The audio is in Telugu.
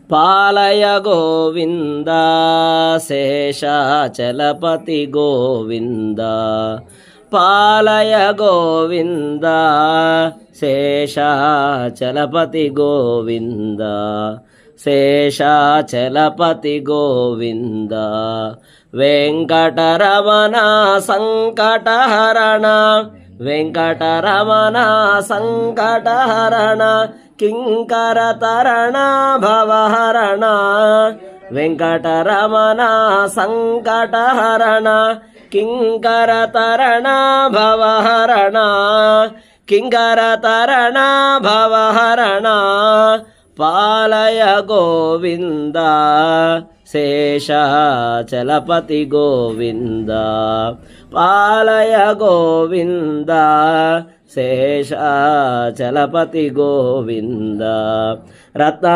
పాలయ గోవింద శేషాచలపతి గోవింద పాలయ గోవింద శేషాచలపతి గోవింద శేషాచలపతి గోవింద వెంకటరమణ సంకటహరణ వెంకటరమణ సంకటహరణ కింకరతరణ భవహరణ వెంకటరమణ సంకటహరణ కింకరతరణ భవహరణ కింకరతరణ భవహరణ పాలయ గోవింద శేషాచలపతి గోవింద పాలయ గోవింద శేషాచలపతి గోవింద రత్న